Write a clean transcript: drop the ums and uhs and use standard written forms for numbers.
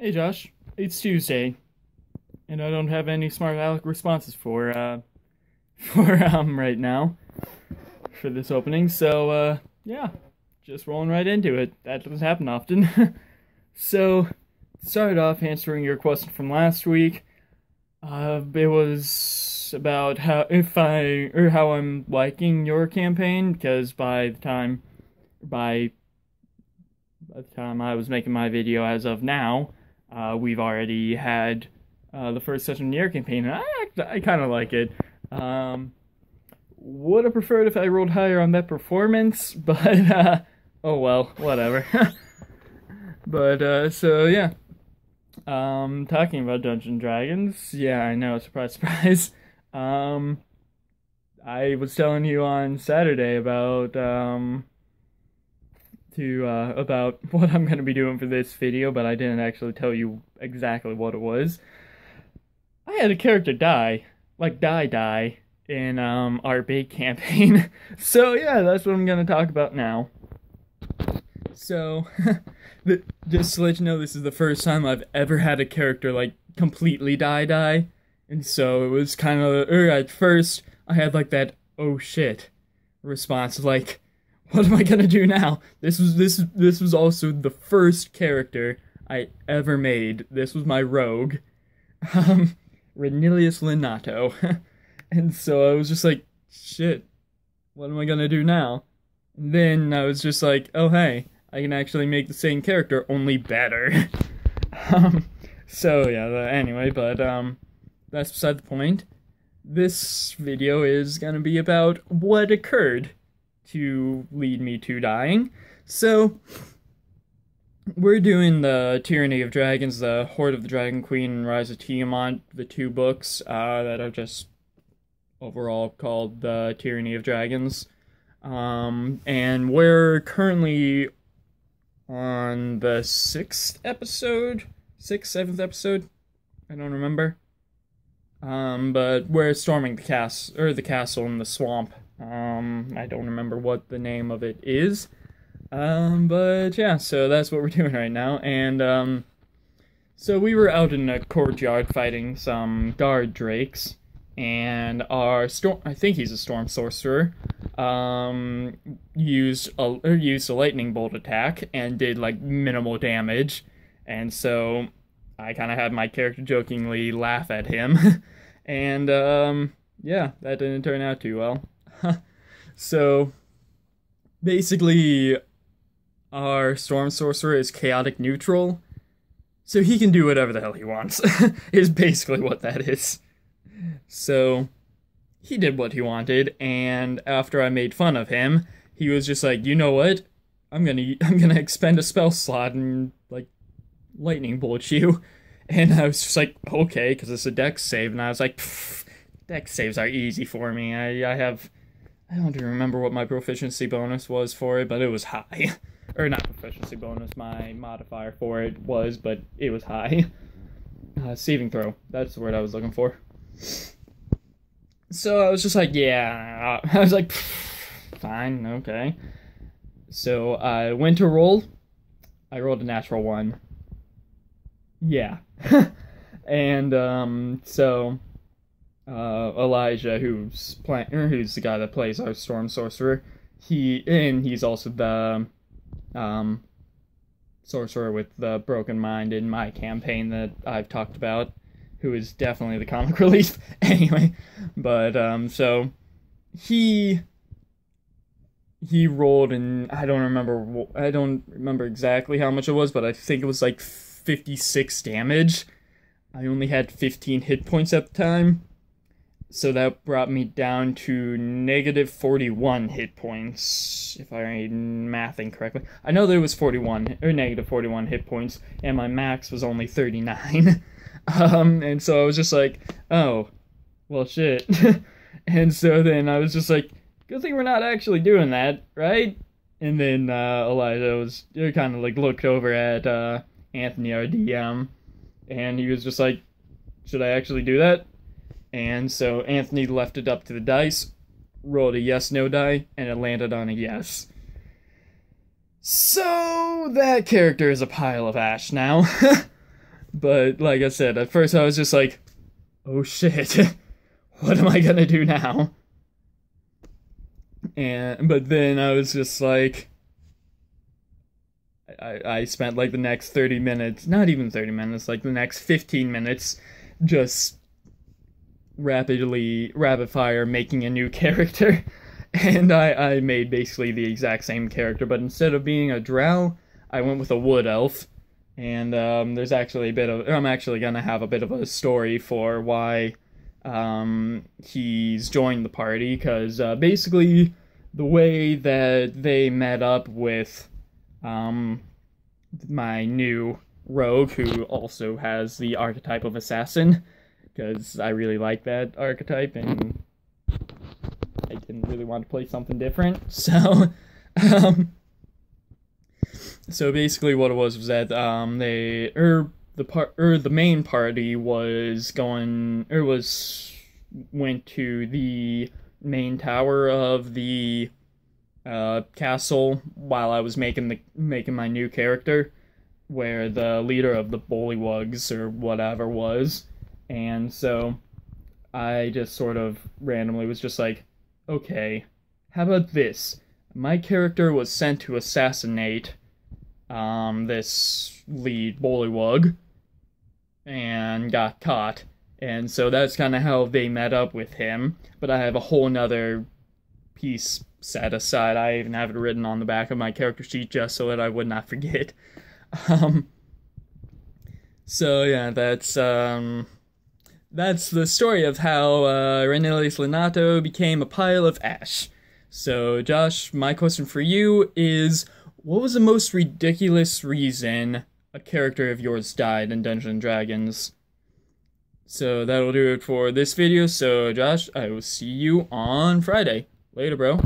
Hey Josh, it's Tuesday, and I don't have any smart aleck responses for right now for this opening. So yeah, just rolling right into it. That doesn't happen often. So started off answering your question from last week. It was about how I'm liking your campaign, because by the time I was making my video as of now, we've already had the first session of the year campaign, and I kind of like it. Would have preferred if I rolled higher on that performance, but oh well, whatever. But so yeah, talking about Dungeons and Dragons, yeah, I know, surprise, surprise. I was telling you on Saturday about about what I'm going to be doing for this video, but I didn't actually tell you exactly what it was. I had a character die, like die, in our big campaign. So yeah, that's what I'm going to talk about now. So, just to let you know, this is the first time I've ever had a character, like, completely die. And so it was kind of, at first, I had, like, that, oh shit, response, like, what am I gonna do now? This was also the first character I ever made. This was my rogue, Renilius Lenato. And so I was just like, shit, what am I gonna do now? And then I was just like, oh hey, I can actually make the same character, only better. So yeah, anyway, but that's beside the point. This video is gonna be about what occurred to lead me to dying. So, we're doing the Tyranny of Dragons, the Hoard of the Dragon Queen, and Rise of Tiamat, the two books that are just overall called the Tyranny of Dragons. And we're currently on the 6th, 7th episode? I don't remember. But we're storming the castle in the swamp. I don't remember what the name of it is. But yeah, so that's what we're doing right now. And, so we were out in a courtyard fighting some guard drakes, and I think he's a storm sorcerer, used a lightning bolt attack and did, like, minimal damage. And so I kind of had my character jokingly laugh at him. And, yeah, that didn't turn out too well. So, basically, our Storm Sorcerer is chaotic neutral, so he can do whatever the hell he wants, is basically what that is. So, he did what he wanted, and after I made fun of him, he was just like, you know what, I'm gonna expend a spell slot and, like, lightning bolt you. And I was just like, okay, because it's a dex save, and I was like, dex saves are easy for me. I don't even remember what my proficiency bonus was for it, but it was high. Or not proficiency bonus, my modifier for it was, but it was high. Saving throw, that's the word I was looking for. So I was just like, yeah, I was like, fine, okay. So I went to roll, I rolled a natural 1. Yeah. And, so Elijah, who's the guy that plays our Storm Sorcerer, he's also the sorcerer with the broken mind in my campaign that I've talked about, who is definitely the comic relief. Anyway, but so he rolled, and I don't remember exactly how much it was, but I think it was like 56 damage. I only had 15 hit points at the time, so that brought me down to negative 41 hit points, if I'm mathing correctly. I know there was 41, or negative 41 hit points, and my max was only 39. And so I was just like, oh, well shit. And so then I was just like, good thing we're not actually doing that, right? And then Elijah kind of like looked over at Anthony, our DM, and he was just like, should I actually do that? And so Anthony left it up to the dice, rolled a yes-no die, and it landed on a yes. So that character is a pile of ash now. But like I said, at first I was just like, oh shit, what am I gonna do now? But then I was just like, I spent like the next 30 minutes, not even 30 minutes, like the next 15 minutes just rapid fire making a new character. And I made basically the exact same character, but instead of being a drow, I went with a wood elf. And there's actually I'm actually gonna have a bit of a story for why he's joined the party, because basically the way that they met up with my new rogue, who also has the archetype of assassin, because I really like that archetype and I didn't really want to play something different. So so basically what it was that the main party went to the main tower of the castle while I was making my new character, where the leader of the bullywugs or whatever was. And so I just sort of randomly was just like, okay, how about this? My character was sent to assassinate this lead bullywug and got caught. And so that's kind of how they met up with him. But I have a whole nother piece set aside. I even have it written on the back of my character sheet just so that I would not forget. So yeah, that's the story of how Renilius Lenato became a pile of ash. So Josh, my question for you is, what was the most ridiculous reason a character of yours died in Dungeons & Dragons? So that'll do it for this video. So Josh, I will see you on Friday. Later, bro.